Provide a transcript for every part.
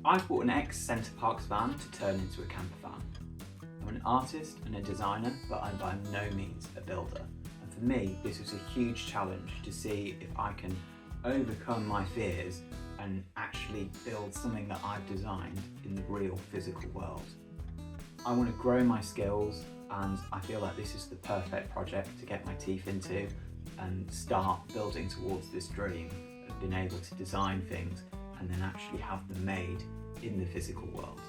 I've bought an ex-Centre Parcs van to turn into a camper van. I'm an artist and a designer, but I'm by no means a builder. And for me, this was a huge challenge to see if I can overcome my fears and actually build something that I've designed in the real physical world. I want to grow my skills, and I feel like this is the perfect project to get my teeth into and start building towards this dream of being able to design things and then actually have them made in the physical world.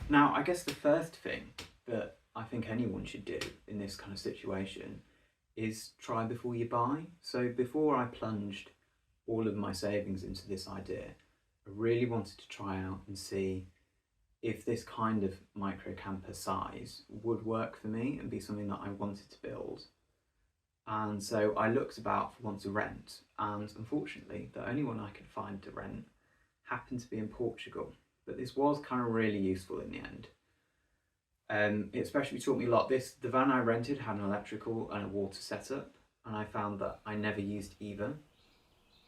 Now, I guess the first thing that I think anyone should do in this kind of situation is try before you buy. So before I plunged all of my savings into this idea, I really wanted to try out and see if this kind of micro camper size would work for me and be something that I wanted to build. And so I looked about for one to rent, and unfortunately the only one I could find to rent happened to be in Portugal. But this was kind of really useful in the end. It especially taught me a lot. The van I rented had an electrical and a water setup, and I found that I never used either.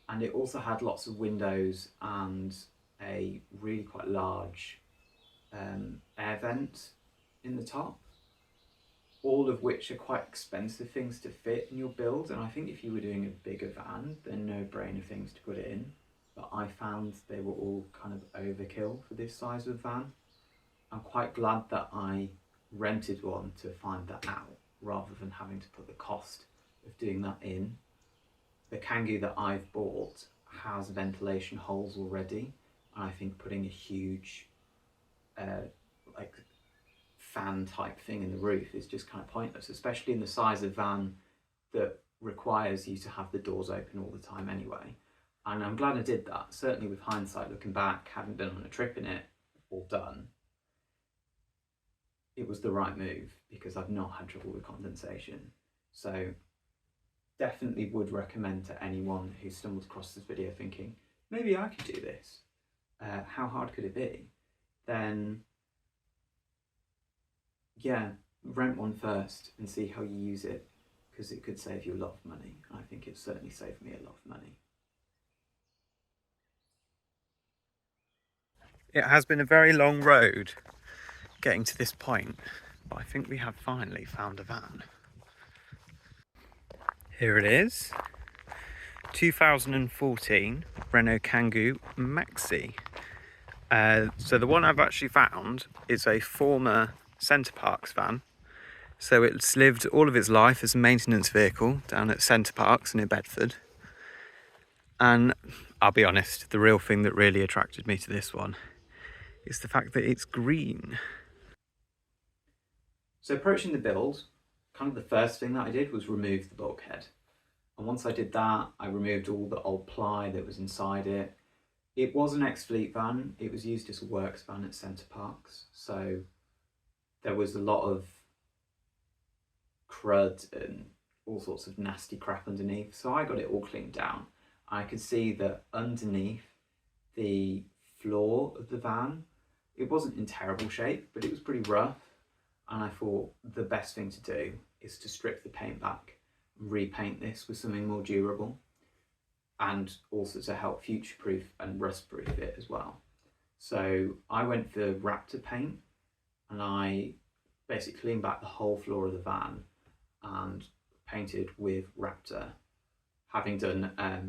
And it also had lots of windows and a really quite large air vent in the top, all of which are quite expensive things to fit in your build. And I think if you were doing a bigger van, they're no-brainer things to put in. But I found they were all kind of overkill for this size of van. I'm quite glad that I rented one to find that out, rather than having to put the cost of doing that in. The Kangoo that I've bought has ventilation holes already, and I think putting a huge like fan type thing in the roof is just kind of pointless, especially in the size of van that requires you to have the doors open all the time anyway. And I'm glad I did that. Certainly with hindsight, looking back, having been on a trip in it, all done, it was the right move because I've not had trouble with condensation. So definitely would recommend to anyone who stumbled across this video thinking, maybe I could do this. How hard could it be? Then, yeah, rent one first and see how you use it, because it could save you a lot of money. I think it certainly saved me a lot of money. It has been a very long road getting to this point, but I think we have finally found a van. Here it is, 2014 Renault Kangoo Maxi. So the one I've actually found is a former Centre Parcs van. So it's lived all of its life as a maintenance vehicle down at Centre Parcs near Bedford. And I'll be honest, the real thing that really attracted me to this one is the fact that it's green. So approaching the build, kind of the first thing that I did was remove the bulkhead. And once I did that, I removed all the old ply that was inside it. It was an ex-fleet van. It was used as a works van at Centre Parcs. So there was a lot of crud and all sorts of nasty crap underneath. So I got it all cleaned down. I could see that underneath the floor of the van, it wasn't in terrible shape, but it was pretty rough. And I thought the best thing to do is to strip the paint back and repaint this with something more durable, and also to help future-proof and rust-proof it as well. So I went for Raptor paint, and I basically cleaned back the whole floor of the van and painted with Raptor, having done a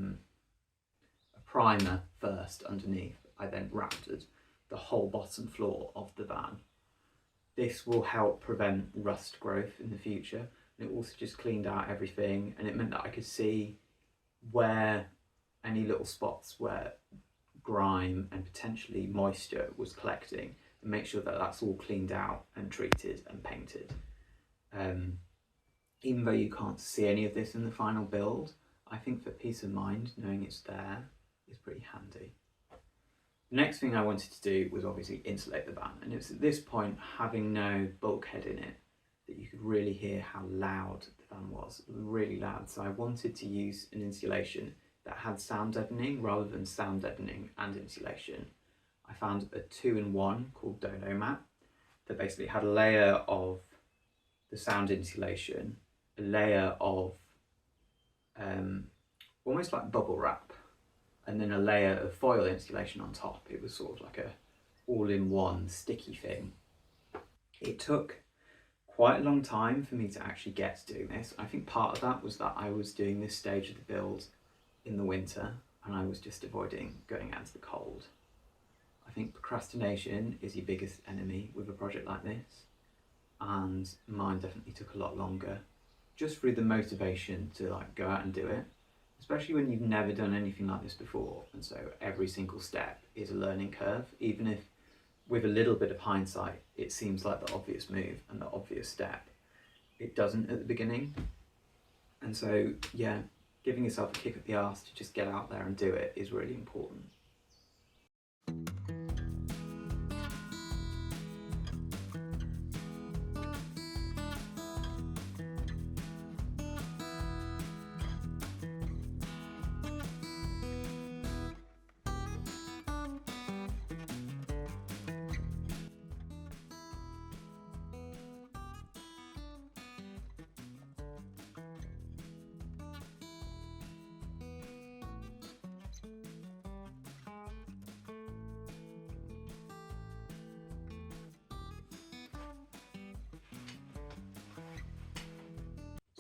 primer first underneath. I then Raptored the whole bottom floor of the van. This will help prevent rust growth in the future, and it also just cleaned out everything, and it meant that I could see where any little spots where grime and potentially moisture was collecting, and make sure that that's all cleaned out and treated and painted. Even though you can't see any of this in the final build, I think for peace of mind, knowing it's there is pretty handy. The next thing I wanted to do was obviously insulate the van, and it was at this point, having no bulkhead in it, that you could really hear how loud the van was. It was really loud, so I wanted to use an insulation that had sound deadening rather than sound deadening and insulation. I found a 2-in-1 called Dodo Matt that basically had a layer of the sound insulation a layer of almost like bubble wrap, and then a layer of foil insulation on top. It was sort of like a all-in-one sticky thing. It took quite a long time for me to actually get to doing this. I think part of that was that I was doing this stage of the build in the winter and I was just avoiding going out into the cold. I think procrastination is your biggest enemy with a project like this, and mine definitely took a lot longer, just through the motivation to like go out and do it, especially when you've never done anything like this before, and so every single step is a learning curve, even if with a little bit of hindsight it seems like the obvious move and the obvious step. It doesn't at the beginning, and so yeah, giving yourself a kick up the arse to just get out there and do it is really important.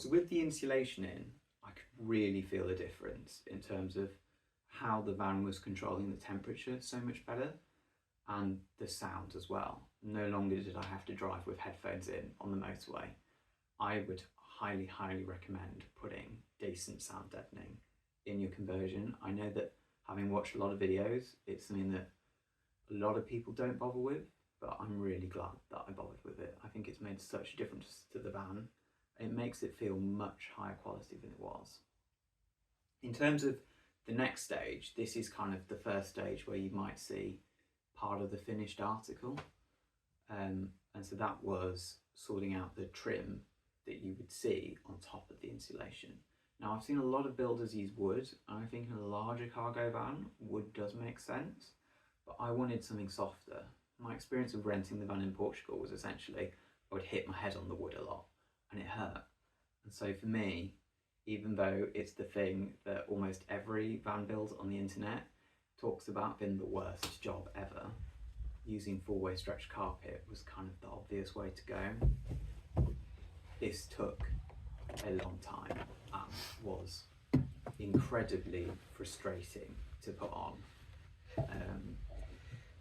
So with the insulation in, I could really feel the difference in terms of how the van was controlling the temperature so much better, and the sound as well. No longer did I have to drive with headphones in on the motorway. I would highly, highly recommend putting decent sound deadening in your conversion. I know that having watched a lot of videos, it's something that a lot of people don't bother with, but I'm really glad that I bothered with it. I think it's made such a difference to the van. It makes it feel much higher quality than it was. In terms of the next stage, this is kind of the first stage where you might see part of the finished article. And so that was sorting out the trim that you would see on top of the insulation. Now I've seen a lot of builders use wood, and I think in a larger cargo van, wood does make sense, but I wanted something softer. My experience of renting the van in Portugal was essentially I would hit my head on the wood a lot and it hurt. And so for me, even though it's the thing that almost every van build on the internet talks about being the worst job ever, using four-way stretch carpet was kind of the obvious way to go. This took a long time and was incredibly frustrating to put on.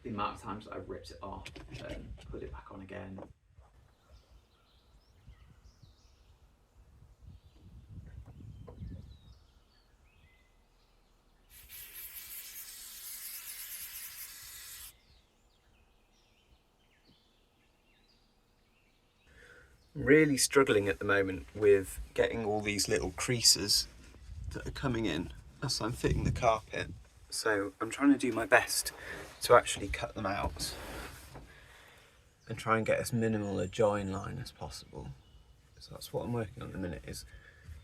The amount of times I ripped it off and put it back on again. Really struggling at the moment with getting all these little creases that are coming in as I'm fitting the carpet. So I'm trying to do my best to actually cut them out and try and get as minimal a join line as possible. So that's what I'm working on at the minute, is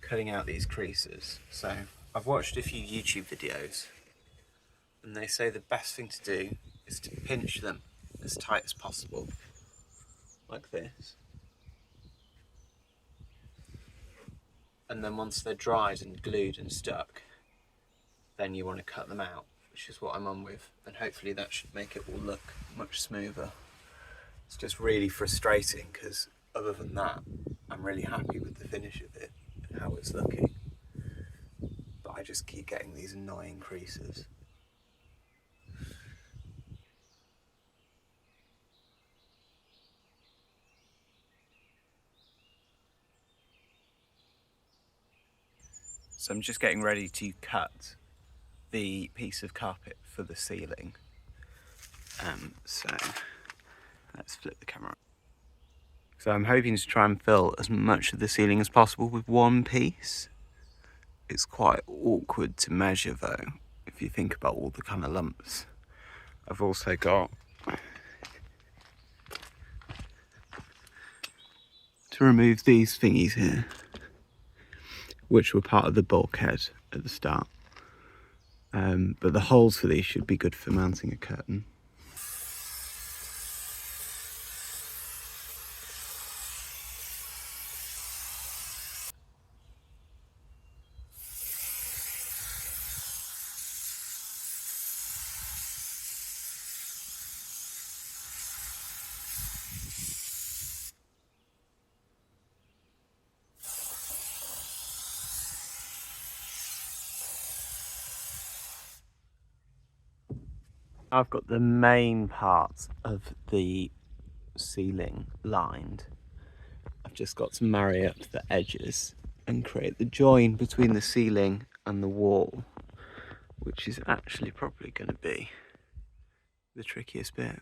cutting out these creases. So I've watched a few YouTube videos and they say the best thing to do is to pinch them as tight as possible, like this. And then once they're dried and glued and stuck, then you want to cut them out, which is what I'm on with, and hopefully that should make it all look much smoother. It's just really frustrating because other than that, I'm really happy with the finish of it and how it's looking, but I just keep getting these annoying creases. So I'm just getting ready to cut the piece of carpet for the ceiling. So let's flip the camera. So I'm hoping to try and fill as much of the ceiling as possible with one piece. It's quite awkward to measure though, if you think about all the kind of lumps. I've also got to remove these thingies here, which were part of the bulkhead at the start. But the holes for these should be good for mounting a curtain. I've got the main part of the ceiling lined. I've just got to marry up the edges and create the join between the ceiling and the wall, which is actually probably going to be the trickiest bit.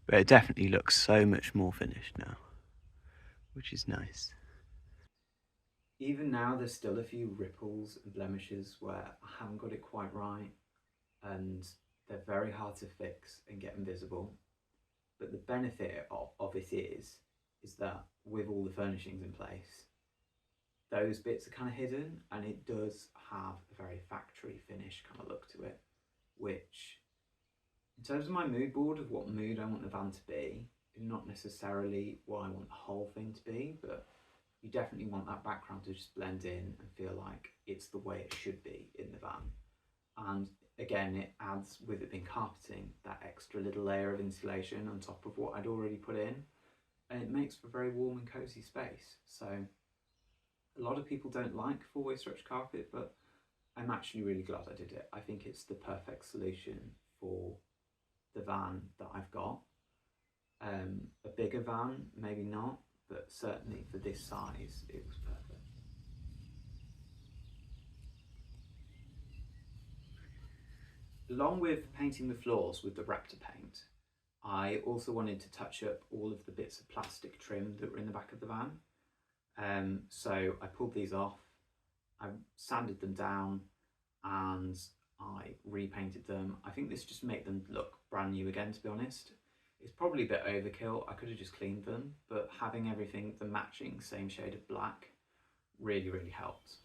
But it definitely looks so much more finished now, which is nice. Even now there's still a few ripples and blemishes where I haven't got it quite right, and they're very hard to fix and get invisible. But the benefit of it is that with all the furnishings in place, those bits are kind of hidden, and it does have a very factory finish kind of look to it, which in terms of my mood board of what mood I want the van to be, not necessarily what I want the whole thing to be, but you definitely want that background to just blend in and feel like it's the way it should be in the van. And again, it adds, with it being carpeting, that extra little layer of insulation on top of what I'd already put in, and it makes for a very warm and cozy space. So a lot of people don't like four-way stretch carpet, but I'm actually really glad I did it. I think it's the perfect solution for the van that I've got. A bigger van, maybe not, but certainly for this size, it was perfect. Along with painting the floors with the Raptor paint, I also wanted to touch up all of the bits of plastic trim that were in the back of the van. So I pulled these off, I sanded them down, and I repainted them. I think this just made them look brand new again, to be honest. It's probably a bit overkill. I could have just cleaned them, but having everything the matching same shade of black really, really helped.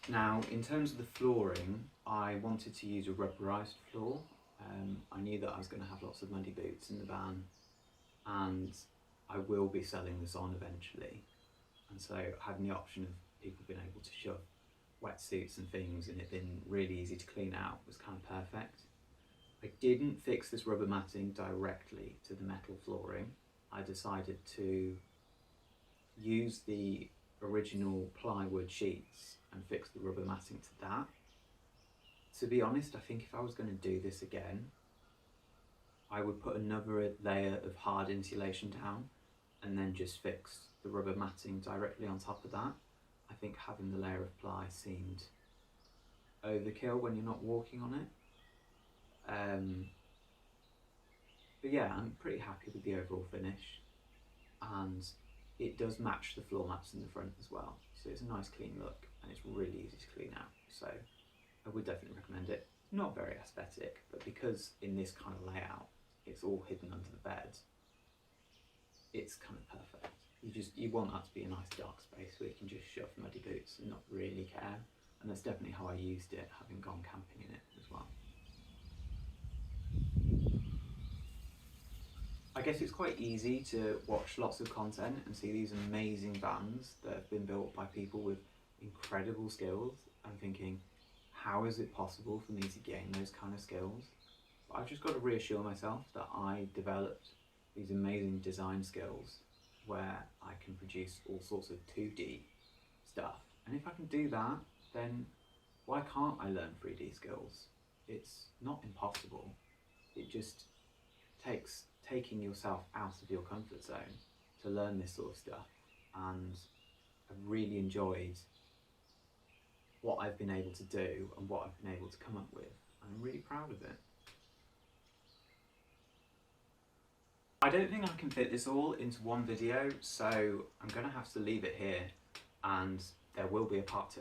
Now, in terms of the flooring, I wanted to use a rubberized floor. I knew that I was going to have lots of muddy boots in the van, and I will be selling this on eventually. And so having the option of people being able to shove wetsuits and things and it being really easy to clean out was kind of perfect. I didn't fix this rubber matting directly to the metal flooring. I decided to use the original plywood sheets and fix the rubber matting to that. To be honest, I think if I was going to do this again, I would put another layer of hard insulation down and then just fix the rubber matting directly on top of that. I think having the layer of ply seemed overkill when you're not walking on it. But yeah, I'm pretty happy with the overall finish, and it does match the floor mats in the front as well. So it's a nice clean look and it's really easy to clean out. So I would definitely recommend it. Not very aesthetic, but because in this kind of layout, it's all hidden under the bed, it's kind of perfect. You want that to be a nice dark space where you can just shove muddy boots and not really care. And that's definitely how I used it, having gone camping in it as well. I guess it's quite easy to watch lots of content and see these amazing vans that have been built by people with incredible skills and thinking, how is it possible for me to gain those kind of skills? But I've just got to reassure myself that I developed these amazing design skills where I can produce all sorts of 2D stuff. And if I can do that, then why can't I learn 3D skills? It's not impossible. It just takes taking yourself out of your comfort zone to learn this sort of stuff. And I've really enjoyed what I've been able to do and what I've been able to come up with. I'm really proud of it. I don't think I can fit this all into one video, so I'm going to have to leave it here, and there will be a part 2.